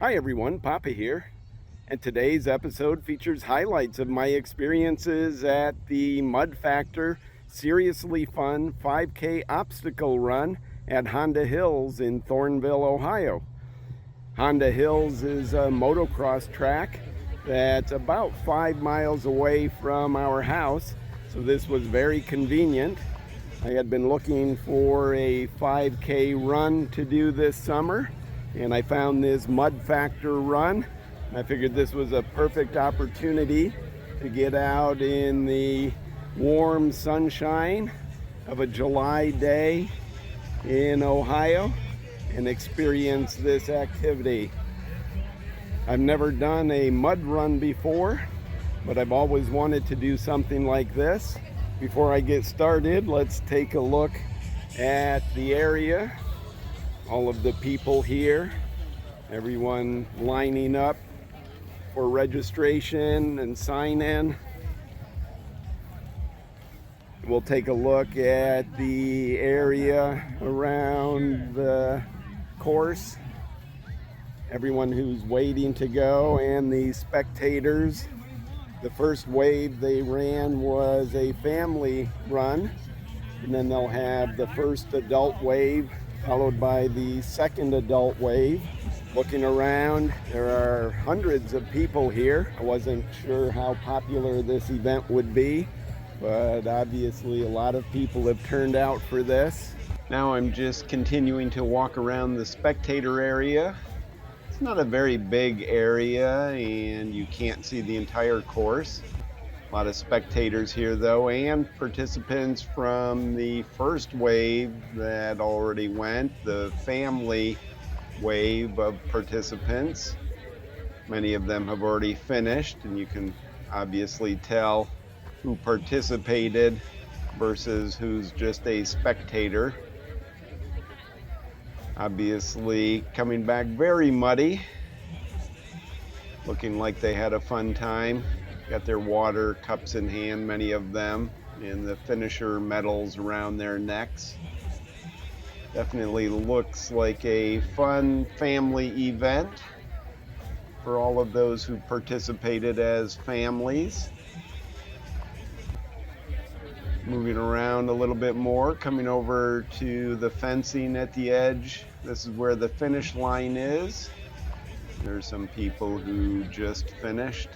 Hi everyone, Papa here, and today's episode features highlights of my experiences at the Mud Factor Seriously Fun 5K obstacle run at Honda Hills in Thornville, Ohio. Honda Hills is a motocross track that's about 5 miles away from our house, so this was very convenient. I had been looking for a 5K run to do this summer, and I found this Mud Factor run. I figured this was a perfect opportunity to get out in the warm sunshine of a July day in Ohio and experience this activity. I've never done a mud run before, but I've always wanted to do something like this. Before I get started, let's take a look at the area. All of the people here, everyone lining up for registration and sign in. We'll take a look at the area around the course, everyone who's waiting to go, and the spectators. The first wave they ran was a family run, and then they'll have the first adult wave followed by the second adult wave. Looking around, there are hundreds of people here. I wasn't sure how popular this event would be, but obviously a lot of people have turned out for this. Now I'm just continuing to walk around the spectator area. It's not a very big area and you can't see the entire course. A lot of spectators here though, and participants from the first wave that already went, the family wave of participants. Many of them have already finished, and you can obviously tell who participated versus who's just a spectator. Obviously coming back very muddy, looking like they had a fun time. Got their water cups in hand, many of them, and the finisher medals around their necks. Definitely looks like a fun family event for all of those who participated as families. Moving around a little bit more, coming over to the fencing at the edge. This is where the finish line is. There's some people who just finished.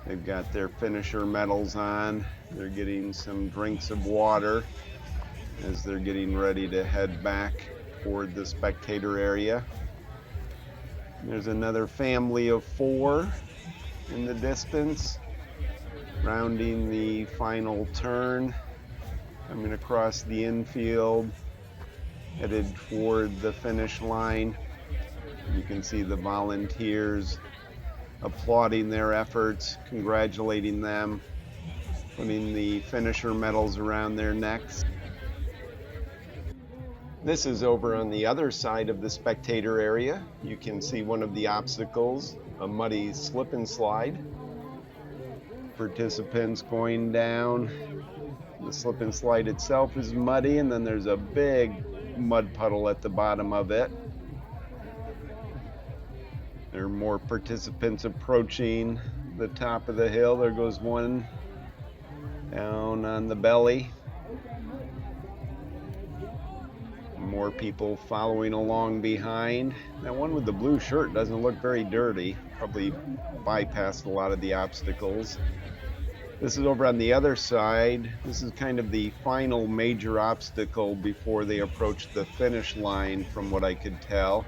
They've got their finisher medals on. They're getting some drinks of water as they're getting ready to head back toward the spectator area. There's another family of 4 in the distance, rounding the final turn, coming across the infield, headed toward the finish line. You can see the volunteers applauding their efforts, congratulating them, putting the finisher medals around their necks. This is over on the other side of the spectator area. You can see one of the obstacles, a muddy slip and slide. Participants going down. The slip and slide itself is muddy, and then there's a big mud puddle at the bottom of it. There are more participants approaching the top of the hill. There goes one down on the belly. More people following along behind. That one with the blue shirt doesn't look very dirty. Probably bypassed a lot of the obstacles. This is over on the other side. This is kind of the final major obstacle before they approach the finish line, from what I could tell.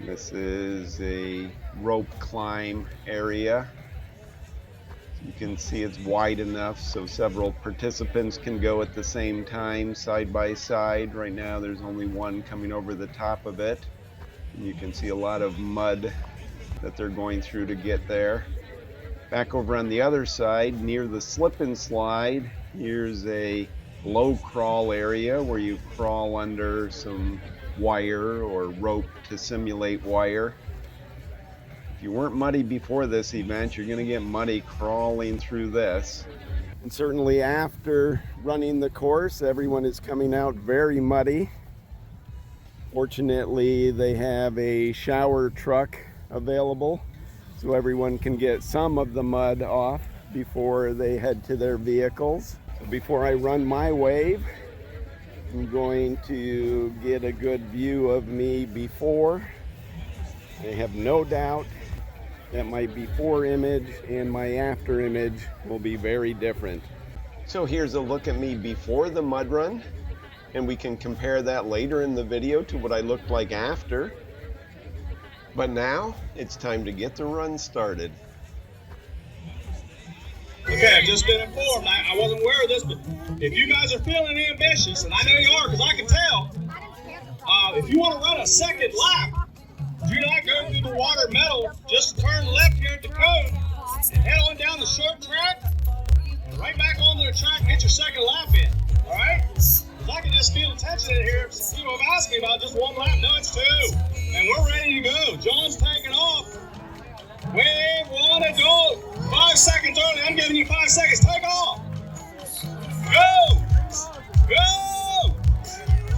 This is a rope climb area. You can see it's wide enough so several participants can go at the same time, side by side. Right now there's only one coming over the top of it. And you can see a lot of mud that they're going through to get there. Back over on the other side, near the slip and slide, here's a low crawl area where you crawl under some wire or rope to simulate wire. If you weren't muddy before this event, you're going to get muddy crawling through this. And certainly after running the course, everyone is coming out very muddy. Fortunately, they have a shower truck available so everyone can get some of the mud off before they head to their vehicles. So before I run my wave, I'm going to get a good view of me before. I have no doubt that my before image and my after image will be very different. So here's a look at me before the mud run, and we can compare that later in the video to what I looked like after. But now it's time to get the run started. Okay, I've just been informed. I wasn't aware of this, but if you guys are feeling ambitious, and I know you are because I can tell, if you want to run a second lap, do not go through the water metal. Just turn left here at the cone and head on down the short track and right back onto the track and get your second lap in. All right? Because I can just feel the tension in here. Some people have asked me about just one lap. No, it's two. And we're ready to go. John's taking off. Wave one and go. 5 seconds early. I'm giving you 5 seconds. Take off. Go. Go.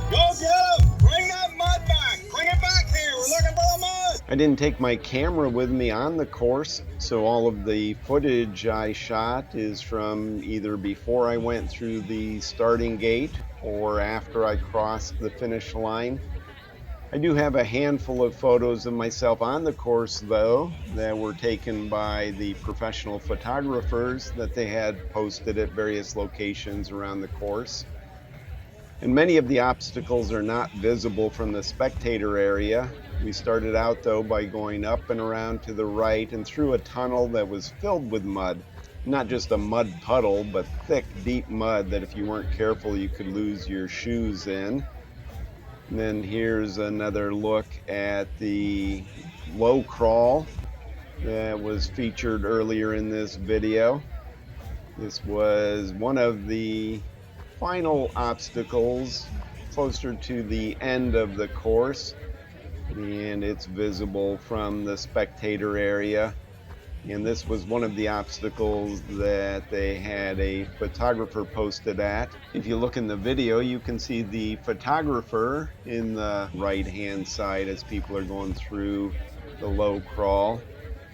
Go get him. Bring that mud back. Bring it back here. We're looking for the mud. I didn't take my camera with me on the course, so all of the footage I shot is from either before I went through the starting gate or after I crossed the finish line. I do have a handful of photos of myself on the course, though, that were taken by the professional photographers that they had posted at various locations around the course. And many of the obstacles are not visible from the spectator area. We started out, though, by going up and around to the right and through a tunnel that was filled with mud. Not just a mud puddle, but thick, deep mud that if you weren't careful, you could lose your shoes in. And then here's another look at the low crawl that was featured earlier in this video. This was one of the final obstacles closer to the end of the course, and it's visible from the spectator area. And this was one of the obstacles that they had a photographer posted at. If you look in the video, you can see the photographer in the right-hand side as people are going through the low crawl.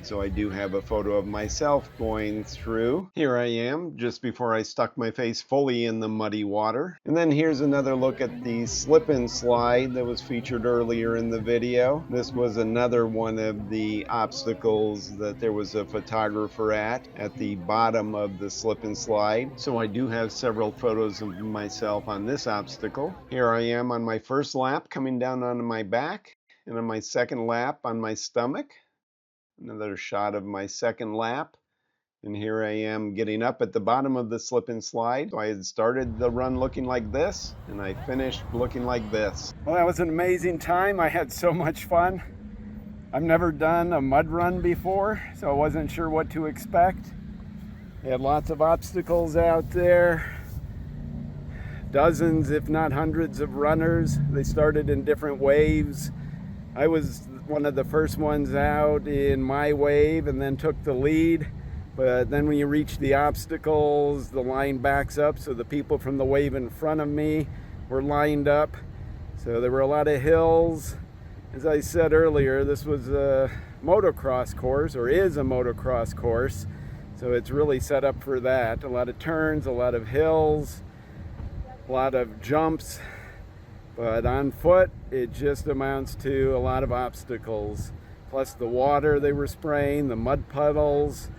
So I do have a photo of myself going through. Here I am, just before I stuck my face fully in the muddy water. And then here's another look at the slip and slide that was featured earlier in the video. This was another one of the obstacles that there was a photographer at the bottom of the slip and slide. So I do have several photos of myself on this obstacle. Here I am on my first lap coming down onto my back, and on my second lap on my stomach. Another shot of my second lap, and here I am getting up at the bottom of the slip and slide. So I had started the run looking like this, and I finished looking like this. Well, that was an amazing time. I had so much fun. I've never done a mud run before, so I wasn't sure what to expect. They had lots of obstacles out there, dozens if not hundreds of runners. They started in different waves. I was one of the first ones out in my wave and then took the lead. But then when you reach the obstacles, the line backs up, so the people from the wave in front of me were lined up. So there were a lot of hills. As I said earlier, this was a motocross course, or is a motocross course. So it's really set up for that. A lot of turns, a lot of hills, a lot of jumps. But on foot, it just amounts to a lot of obstacles. Plus the water they were spraying, the mud puddles.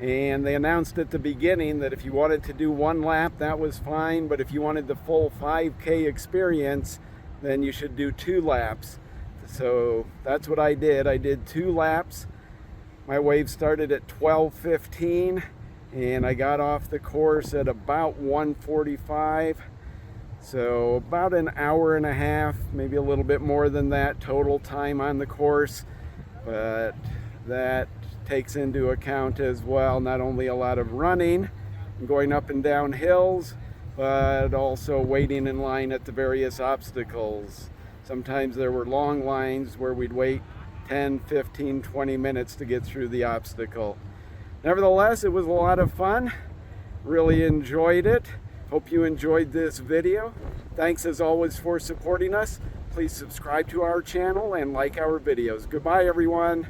And they announced at the beginning that if you wanted to do one lap, that was fine. But if you wanted the full 5K experience, then you should do 2 laps. So that's what I did. I did 2 laps. My wave started at 12:15, and I got off the course at about 1:45. So about an hour and a half, maybe a little bit more than that total time on the course. But that takes into account as well not only a lot of running and going up and down hills, but also waiting in line at the various obstacles. Sometimes there were long lines where we'd wait 10, 15, 20 minutes to get through the obstacle. Nevertheless, it was a lot of fun. Really enjoyed it. Hope you enjoyed this video. Thanks as always for supporting us. Please subscribe to our channel and like our videos. Goodbye, everyone.